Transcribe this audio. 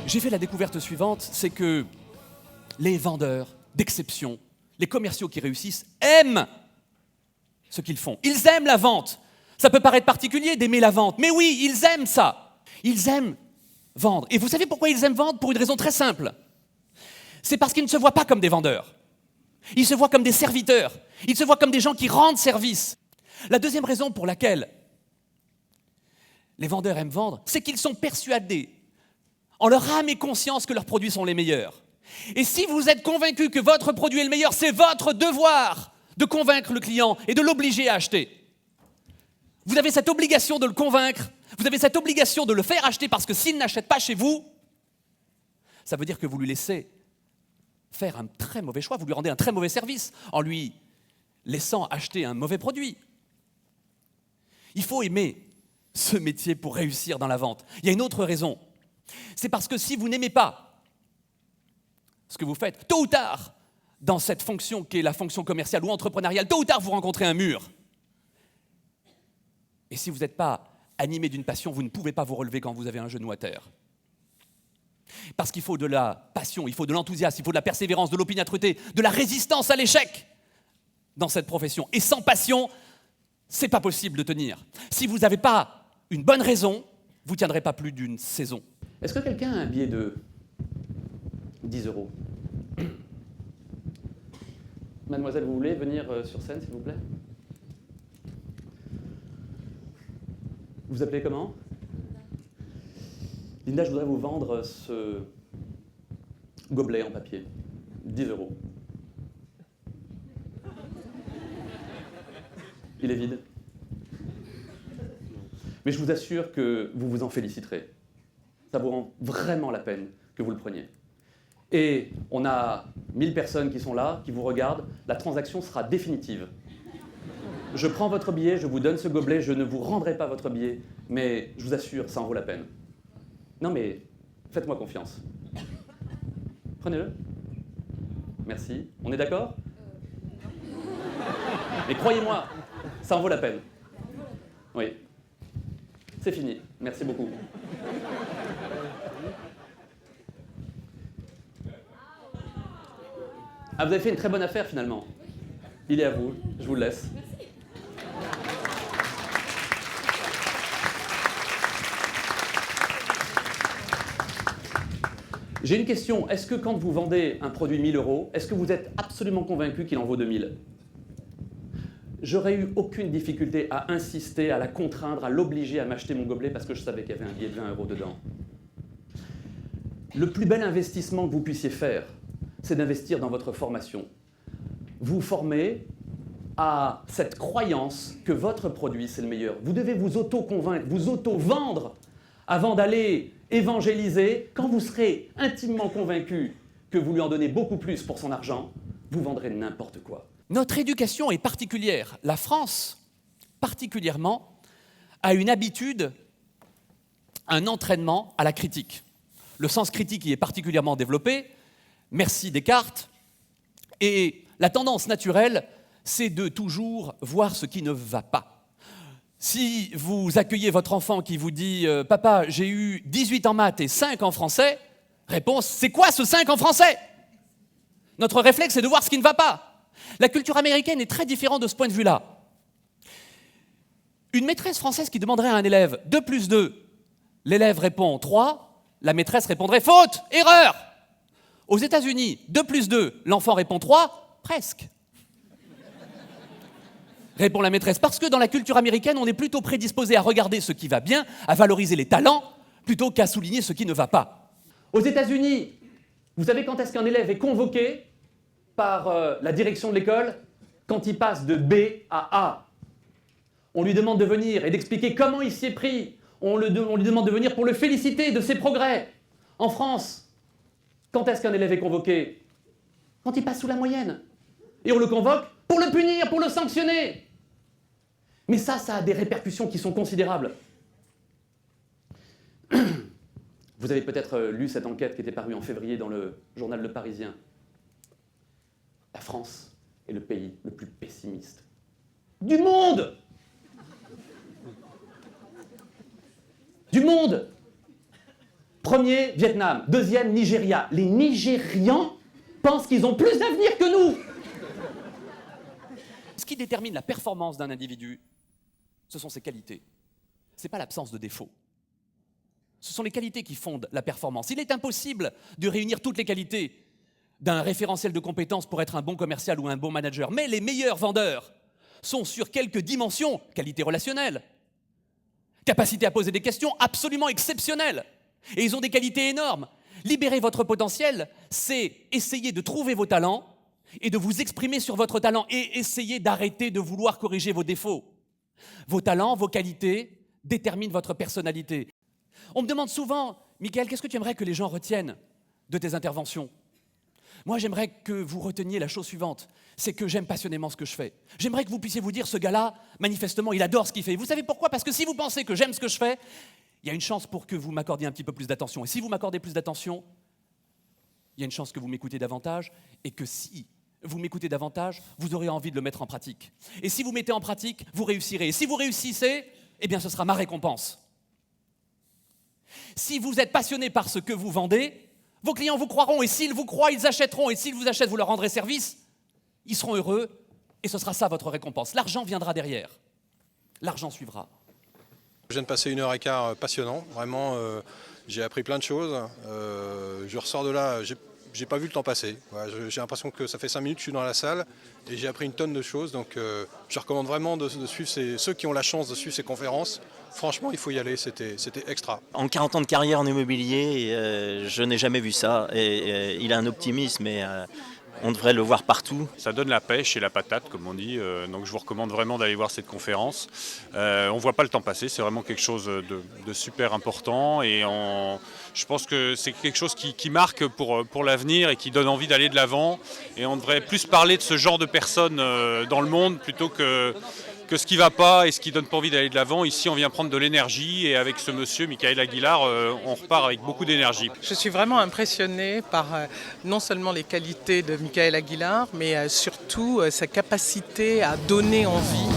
J'ai fait la découverte suivante, c'est que les vendeurs d'exception, les commerciaux qui réussissent, aiment ce qu'ils font. Ils aiment la vente. Ça peut paraître particulier d'aimer la vente, mais oui, ils aiment ça. Ils aiment vendre. Et vous savez pourquoi ils aiment vendre? Pour une raison très simple. C'est parce qu'ils ne se voient pas comme des vendeurs. Ils se voient comme des serviteurs. Ils se voient comme des gens qui rendent service. La deuxième raison pour laquelle les vendeurs aiment vendre, c'est qu'ils sont persuadés, en leur âme et conscience, que leurs produits sont les meilleurs. Et si vous êtes convaincu que votre produit est le meilleur, c'est votre devoir de convaincre le client et de l'obliger à acheter. Vous avez cette obligation de le convaincre, vous avez cette obligation de le faire acheter parce que s'il n'achète pas chez vous, ça veut dire que vous lui laissez faire un très mauvais choix, vous lui rendez un très mauvais service en lui laissant acheter un mauvais produit. Il faut aimer ce métier pour réussir dans la vente. Il y a une autre raison. C'est parce que si vous n'aimez pas ce que vous faites, tôt ou tard, dans cette fonction qui est la fonction commerciale ou entrepreneuriale, tôt ou tard, vous rencontrez un mur. Et si vous n'êtes pas animé d'une passion, vous ne pouvez pas vous relever quand vous avez un genou à terre. Parce qu'il faut de la passion, il faut de l'enthousiasme, il faut de la persévérance, de l'opiniâtreté, de la résistance à l'échec dans cette profession. Et sans passion, c'est pas possible de tenir. Si vous n'avez pas une bonne raison, vous ne tiendrez pas plus d'une saison. Est-ce que quelqu'un a un billet de 10 €? Mademoiselle, vous voulez venir sur scène, s'il vous plaît? Vous appelez comment? Linda, je voudrais vous vendre ce gobelet en papier. 10 €. Il est vide. Mais je vous assure que vous vous en féliciterez. Ça vous rend vraiment la peine que vous le preniez. Et on a 1000 personnes qui sont là, qui vous regardent. La transaction sera définitive. Je prends votre billet, je vous donne ce gobelet, je ne vous rendrai pas votre billet, mais je vous assure, ça en vaut la peine. Non mais, faites-moi confiance. Prenez-le. Merci. On est d'accord? Mais croyez-moi, ça en vaut la peine. Oui. C'est fini. Merci beaucoup. Ah, vous avez fait une très bonne affaire finalement. Il est à vous. Je vous le laisse. J'ai une question. Est-ce que quand vous vendez un produit 1000 €, est-ce que vous êtes absolument convaincu qu'il en vaut 2000? J'aurais eu aucune difficulté à insister, à la contraindre, à l'obliger à m'acheter mon gobelet parce que je savais qu'il y avait un billet de 20 € dedans. Le plus bel investissement que vous puissiez faire, c'est d'investir dans votre formation. Vous formez à cette croyance que votre produit, c'est le meilleur. Vous devez vous auto-convaincre, vous auto-vendre avant d'aller évangéliser. Quand vous serez intimement convaincu que vous lui en donnez beaucoup plus pour son argent, vous vendrez n'importe quoi. Notre éducation est particulière. La France, particulièrement, a une habitude, un entraînement à la critique. Le sens critique y est particulièrement développé. Merci Descartes. Et la tendance naturelle, c'est de toujours voir ce qui ne va pas. Si vous accueillez votre enfant qui vous dit « Papa, j'ai eu 18 en maths et 5 en français », réponse « C'est quoi ce 5 en français ?» Notre réflexe, c'est de voir ce qui ne va pas. La culture américaine est très différente de ce point de vue-là. Une maîtresse française qui demanderait à un élève 2 + 2, l'élève répond 3, la maîtresse répondrait faute, erreur. Aux États-Unis, 2 + 2, l'enfant répond 3, presque. Répond la maîtresse, parce que dans la culture américaine, on est plutôt prédisposé à regarder ce qui va bien, à valoriser les talents, plutôt qu'à souligner ce qui ne va pas. Aux États-Unis, vous savez quand est-ce qu'un élève est convoqué par la direction de l'école? Quand il passe de B à A. On lui demande de venir et d'expliquer comment il s'y est pris. On lui demande de venir pour le féliciter de ses progrès. En France, quand est-ce qu'un élève est convoqué? Quand il passe sous la moyenne. Et on le convoque pour le punir, pour le sanctionner. Mais ça a des répercussions qui sont considérables. Vous avez peut-être lu cette enquête qui était parue en février dans le journal Le Parisien. La France est le pays le plus pessimiste du monde. Du monde. Premier, Vietnam. Deuxième, Nigeria. Les Nigérians pensent qu'ils ont plus d'avenir que nous. Ce qui détermine la performance d'un individu, ce sont ses qualités. Ce n'est pas l'absence de défauts. Ce sont les qualités qui fondent la performance. Il est impossible de réunir toutes les qualités d'un référentiel de compétences pour être un bon commercial ou un bon manager. Mais les meilleurs vendeurs sont sur quelques dimensions, qualité relationnelle, capacité à poser des questions absolument exceptionnelles. Et ils ont des qualités énormes. Libérer votre potentiel, c'est essayer de trouver vos talents et de vous exprimer sur votre talent et essayer d'arrêter de vouloir corriger vos défauts. Vos talents, vos qualités déterminent votre personnalité. On me demande souvent, Michael, qu'est-ce que tu aimerais que les gens retiennent de tes interventions ? Moi, j'aimerais que vous reteniez la chose suivante, c'est que j'aime passionnément ce que je fais. J'aimerais que vous puissiez vous dire, ce gars-là, manifestement, il adore ce qu'il fait. Vous savez pourquoi ? Parce que si vous pensez que j'aime ce que je fais, il y a une chance pour que vous m'accordiez un petit peu plus d'attention. Et si vous m'accordez plus d'attention, il y a une chance que vous m'écoutez davantage, et que si vous m'écoutez davantage, vous aurez envie de le mettre en pratique. Et si vous mettez en pratique, vous réussirez. Et si vous réussissez, eh bien, ce sera ma récompense. Si vous êtes passionné par ce que vous vendez, vos clients vous croiront, et s'ils vous croient, ils achèteront, et s'ils vous achètent, vous leur rendrez service, ils seront heureux, et ce sera ça votre récompense. L'argent viendra derrière. L'argent suivra. Je viens de passer 1h15 passionnant, vraiment, j'ai appris plein de choses. Je ressors de là, j'ai pas vu le temps passer. Voilà, j'ai l'impression que ça fait 5 minutes que je suis dans la salle et j'ai appris une tonne de choses. Donc je recommande vraiment de suivre ceux qui ont la chance de suivre ces conférences. Franchement, il faut y aller, c'était extra. En 40 ans de carrière en immobilier, je n'ai jamais vu ça. Et il a un optimisme et on devrait le voir partout. Ça donne la pêche et la patate, comme on dit. Donc je vous recommande vraiment d'aller voir cette conférence. On ne voit pas le temps passer, c'est vraiment quelque chose de super important. Et je pense que c'est quelque chose qui marque pour l'avenir et qui donne envie d'aller de l'avant. Et on devrait plus parler de ce genre de personnes dans le monde plutôt que ce qui ne va pas et ce qui ne donne pas envie d'aller de l'avant. Ici, on vient prendre de l'énergie et avec ce monsieur, Michael Aguilar, on repart avec beaucoup d'énergie. Je suis vraiment impressionné par non seulement les qualités de Michael Aguilar, mais surtout sa capacité à donner envie